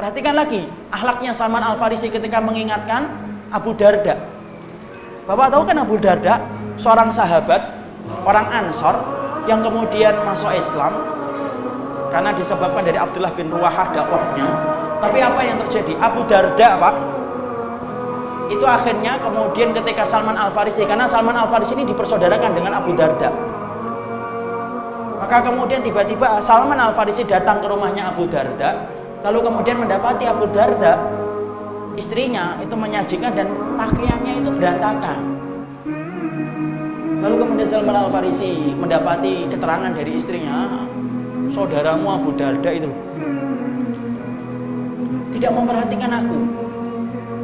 Perhatikan lagi akhlaknya Salman Al-Farisi ketika mengingatkan Abu Darda. Bapak tahu kan Abu Darda seorang sahabat, orang Ansor yang kemudian masuk Islam karena disebabkan dari Abdullah bin Ruwahah dakwahnya. Tapi apa yang terjadi? Abu Darda, Pak, itu akhirnya kemudian ketika Salman Al-Farisi, karena Salman Al-Farisi ini dipersaudarakan dengan Abu Darda, maka kemudian tiba-tiba Salman Al-Farisi datang ke rumahnya Abu Darda, lalu kemudian mendapati Abu Darda, istrinya itu menyajikan dan pakaiannya itu berantakan. Lalu kemudian Salman Al-Farisi mendapati keterangan dari istrinya, saudaramu Abu Darda itu tidak memperhatikan aku,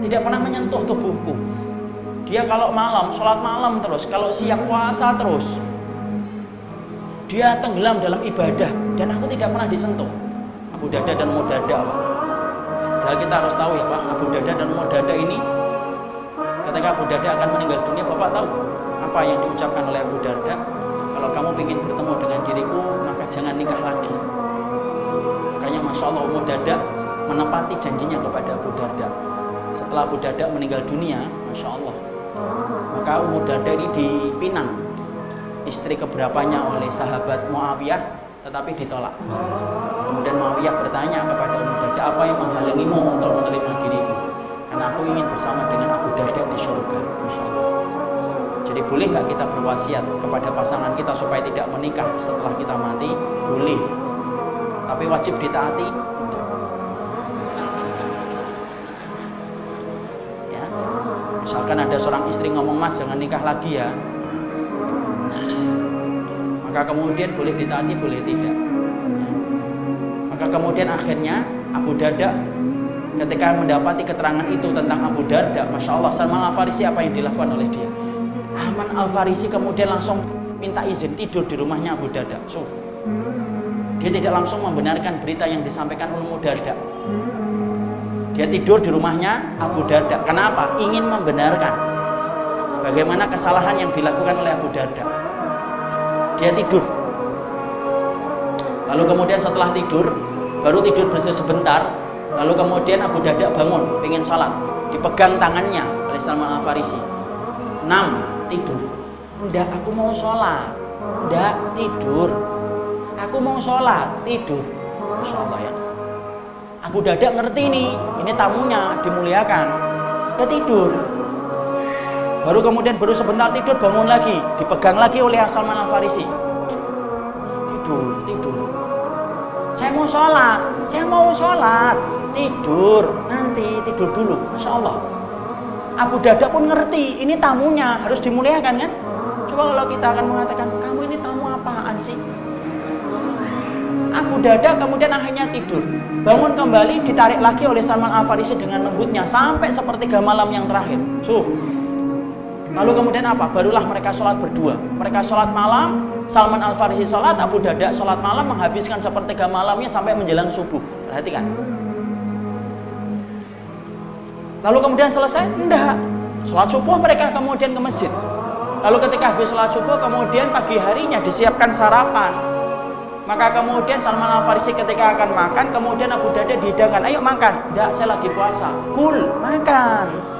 tidak pernah menyentuh tubuhku. Dia kalau malam, sholat malam terus, kalau siang puasa terus. Dia tenggelam dalam ibadah dan aku tidak pernah disentuh. Abu Darda dan Modada, Pak. Padahal kita harus tahu ya, Pak, Abu Darda dan Modada ini ketika Abu Darda akan meninggal dunia, Bapak tahu apa yang diucapkan oleh Abu Darda? Kalau kamu ingin bertemu dengan diriku, maka jangan nikah lagi. Makanya Masya Allah Modada menepati janjinya kepada Abu Darda. Setelah Abu Darda meninggal dunia, Masya Allah, maka Ummu Darda ini dipinang, istri keberapanya, oleh sahabat Muawiyah, tetapi ditolak. Kemudian Muawiyah bertanya kepada Ummu Darda, apa yang menghalangimu untuk menerima diriku? Karena aku ingin bersama dengan Abu Darda di surga. Masya Allah. Jadi boleh nggak kita berwasiat kepada pasangan kita supaya tidak menikah setelah kita mati? Boleh. Tapi wajib ditaati. Ya. Misalkan ada seorang istri ngomong, Mas jangan nikah lagi ya, maka kemudian boleh ditaati, boleh tidak. Ya. Maka kemudian akhirnya Abu Darda ketika mendapati keterangan itu tentang Abu Darda, Masya Allah, Salman Al-Farisi apa yang dilakukan oleh dia? Salman Al-Farisi kemudian langsung minta izin tidur di rumahnya Abu Darda. So, dia tidak langsung membenarkan berita yang disampaikan oleh Ummu Darda. Dia tidur di rumahnya Abu Darda. Kenapa? Ingin membenarkan bagaimana kesalahan yang dilakukan oleh Abu Darda. Dia tidur. Lalu kemudian setelah tidur, baru tidur bersih sebentar, lalu kemudian Abu Darda bangun, ingin sholat, dipegang tangannya oleh Salman Al-Farisi. 6, tidur. Enggak, aku mau sholat. Enggak, tidur. Aku mau sholat, tidur. Masya Allah ya. Abu Darda ngerti ini tamunya dimuliakan. Dia tidur. Baru kemudian baru sebentar tidur, bangun lagi, dipegang lagi oleh Salman Al-Farisi. Tidur. Saya mau sholat, tidur, nanti tidur dulu. Masya Allah. Abu Darda pun ngerti, ini tamunya, harus dimuliakan kan? Coba kalau kita akan mengatakan, kamu ini tamu apaan sih? Abu Darda kemudian akhirnya tidur. Bangun kembali, ditarik lagi oleh Salman Al-Farisi dengan lembutnya, sampai sepertiga malam yang terakhir. Lalu kemudian apa? Barulah mereka sholat berdua. Mereka sholat malam, Salman Al-Farisi sholat, Abu Darda sholat malam, menghabiskan sepertiga malamnya sampai menjelang subuh. Perhatikan. Lalu kemudian selesai? Enggak. Sholat subuh mereka kemudian ke masjid. Lalu ketika habis sholat subuh, kemudian pagi harinya disiapkan sarapan. Maka kemudian Salman Al-Farisi ketika akan makan, kemudian Abu Darda dihidangkan, ayo makan. Enggak, saya lagi puasa. Kul, makan.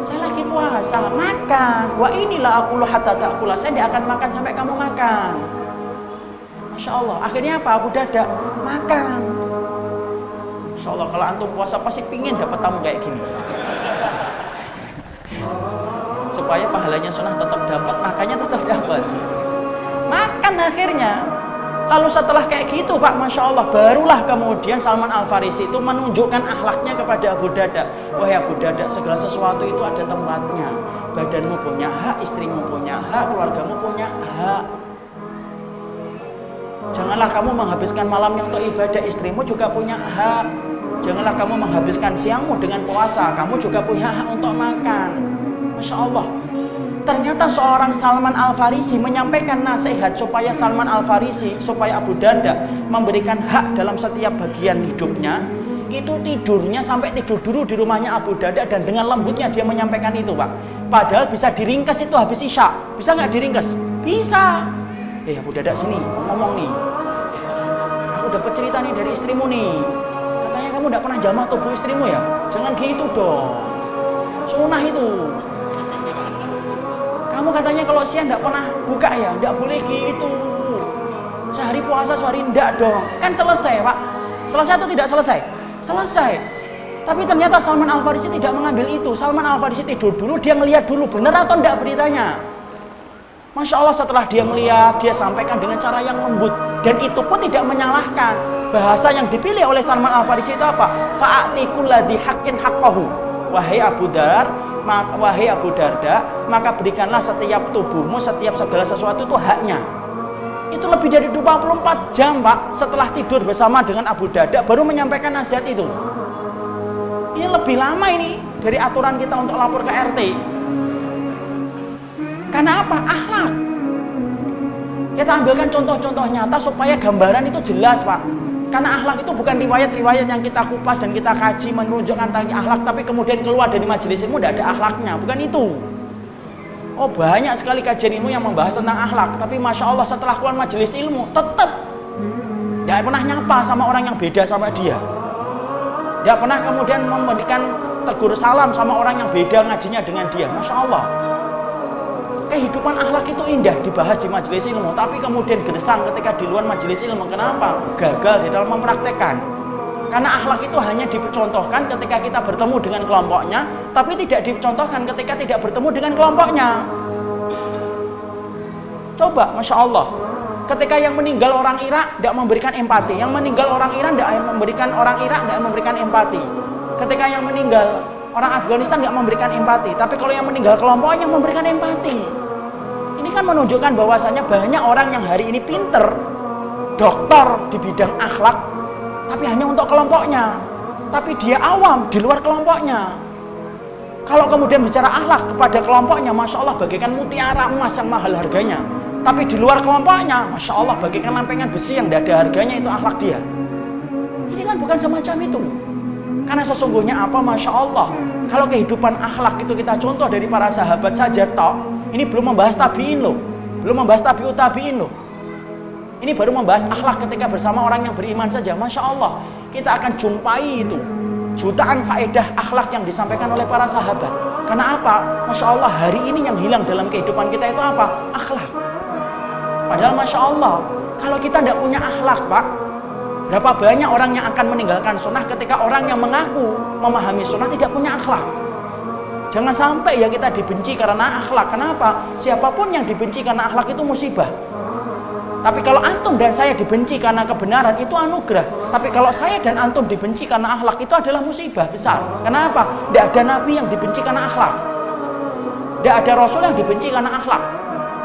Saya lagi puasa, makan. Wa inilah aku hatta ta'kula. Saya tidak akan makan sampai kamu makan. Masya Allah. Akhirnya apa? Abu Darda makan. Masya Allah, kalau antum puasa pasti pingin dapat tamu kayak gini. Supaya pahalanya sunnah tetap dapat, makanya tetap dapat. Makan akhirnya. Lalu setelah kayak gitu, Pak, Masya Allah, barulah kemudian Salman Al-Farisi itu menunjukkan akhlaknya kepada Abu Darda. Wahai Abu Darda, segala sesuatu itu ada tempatnya. Badanmu punya hak, istrimu punya hak, keluargamu punya hak. Janganlah kamu menghabiskan malamnya untuk ibadah, istrimu juga punya hak. Janganlah kamu menghabiskan siangmu dengan puasa, kamu juga punya hak untuk makan. Masya Allah. Ternyata seorang Salman Al-Farisi menyampaikan nasihat supaya Salman Al-Farisi, supaya Abu Darda memberikan hak dalam setiap bagian hidupnya. Itu tidurnya sampai tidur dulu di rumahnya Abu Darda, dan dengan lembutnya dia menyampaikan itu, Pak. Padahal bisa diringkas itu habis isya. Bisa nggak diringkas? Bisa. Abu Darda sini, ngomong nih. Aku dapat cerita nih dari istrimu nih. Katanya kamu kamu tidak pernah jamah tubuh istrimu ya? Jangan gitu dong. Sunnah itu. Kamu katanya kalau siang tidak pernah buka ya? Tidak boleh gitu. Sehari puasa, sehari tidak dong. Kan selesai, Pak. Selesai atau tidak selesai? Selesai. Tapi ternyata Salman Al-Farisi tidak mengambil itu. Salman Al-Farisi tidur dulu, dia ngelihat dulu benar atau tidak beritanya. Masya Allah, setelah dia melihat, dia sampaikan dengan cara yang lembut. Dan itu pun tidak menyalahkan. Bahasa yang dipilih oleh Salman Al-Farisi itu apa? Fa'ati kulladzi haqqin haqqahu. Wahai Abu Darda, maka berikanlah setiap tubuhmu, setiap segala sesuatu itu haknya. Itu lebih dari 24 jam, Pak. Setelah tidur bersama dengan Abu Darda, baru menyampaikan nasihat itu. Ini lebih lama ini dari aturan kita untuk lapor ke RT. Karena apa? Akhlak. Kita ambilkan contoh-contoh nyata supaya gambaran itu jelas, Pak. Karena akhlak itu bukan riwayat-riwayat yang kita kupas dan kita kaji menunjukkan tentang akhlak, tapi kemudian keluar dari majelis ilmu tidak ada akhlaknya. Bukan itu. Oh, banyak sekali kajian ilmu yang membahas tentang akhlak, tapi Masya Allah setelah keluar majelis ilmu tetap tidak pernah nyapa sama orang yang beda sama dia. Tidak pernah kemudian memberikan tegur salam sama orang yang beda ngajinya dengan dia. Masya Allah. Kehidupan akhlak itu indah dibahas di majelis ilmu, tapi kemudian gersang ketika di luar majelis ilmu. Kenapa? Gagal di dalam mempraktekkan. Karena akhlak itu hanya dicontohkan ketika kita bertemu dengan kelompoknya, tapi tidak dicontohkan ketika tidak bertemu dengan kelompoknya. Coba, Masya Allah. Ketika yang meninggal orang Irak tidak memberikan empati, yang meninggal orang Iran tidak memberikan orang Irak tidak memberikan empati. Ketika yang meninggal orang Afghanistan tidak memberikan empati, tapi kalau yang meninggal kelompoknya memberikan empati. Ini kan menunjukkan bahwasanya banyak orang yang hari ini pinter, dokter di bidang akhlak, tapi hanya untuk kelompoknya. Tapi dia awam di luar kelompoknya. Kalau kemudian bicara akhlak kepada kelompoknya, Masya Allah bagaikan mutiara emas yang mahal harganya. Tapi di luar kelompoknya, Masya Allah bagaikan lempengan besi yang tidak ada harganya, itu akhlak dia. Ini kan bukan semacam itu. Karena sesungguhnya apa? Masya Allah, kalau kehidupan akhlak itu kita contoh dari para sahabat saja toh, ini belum membahas tabi'in loh, belum membahas tabi'ut tabi'in loh. Ini baru membahas akhlak ketika bersama orang yang beriman saja. Masya Allah, kita akan jumpai itu jutaan faedah akhlak yang disampaikan oleh para sahabat. Karena apa? Masya Allah, hari ini yang hilang dalam kehidupan kita itu apa? Akhlak. Padahal Masya Allah, kalau kita tidak punya akhlak, Pak, berapa banyak orang yang akan meninggalkan sunnah ketika orang yang mengaku memahami sunnah tidak punya akhlak. Jangan sampai ya kita dibenci karena akhlak. Kenapa? Siapapun yang dibenci karena akhlak itu musibah. Tapi kalau antum dan saya dibenci karena kebenaran, itu anugerah. Tapi kalau saya dan antum dibenci karena akhlak, itu adalah musibah besar. Kenapa? Tidak ada nabi yang dibenci karena akhlak. Tidak ada rasul yang dibenci karena akhlak.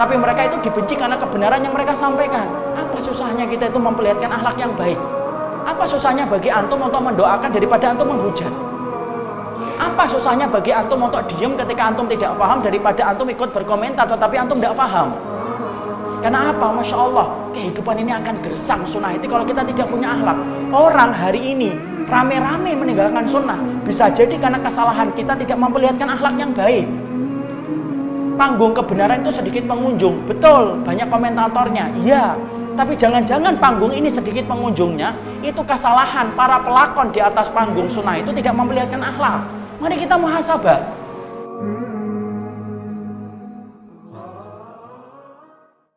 Tapi mereka itu dibenci karena kebenaran yang mereka sampaikan. Apa susahnya kita itu memperlihatkan akhlak yang baik? Apa susahnya bagi antum untuk mendoakan daripada antum menghujat? Apa susahnya bagi antum untuk diam ketika antum tidak paham daripada antum ikut berkomentar tetapi antum tidak paham? Karena apa? Masya Allah, kehidupan ini akan gersang sunnah itu kalau kita tidak punya akhlak. Orang hari ini rame-rame meninggalkan sunnah, bisa jadi karena kesalahan kita tidak memperlihatkan akhlak yang baik. Panggung kebenaran itu sedikit pengunjung, betul, banyak komentatornya, iya. Tapi jangan-jangan panggung ini sedikit pengunjungnya, itu kesalahan para pelakon di atas panggung sunnah itu tidak memperlihatkan akhlak. Mari kita muhasabah.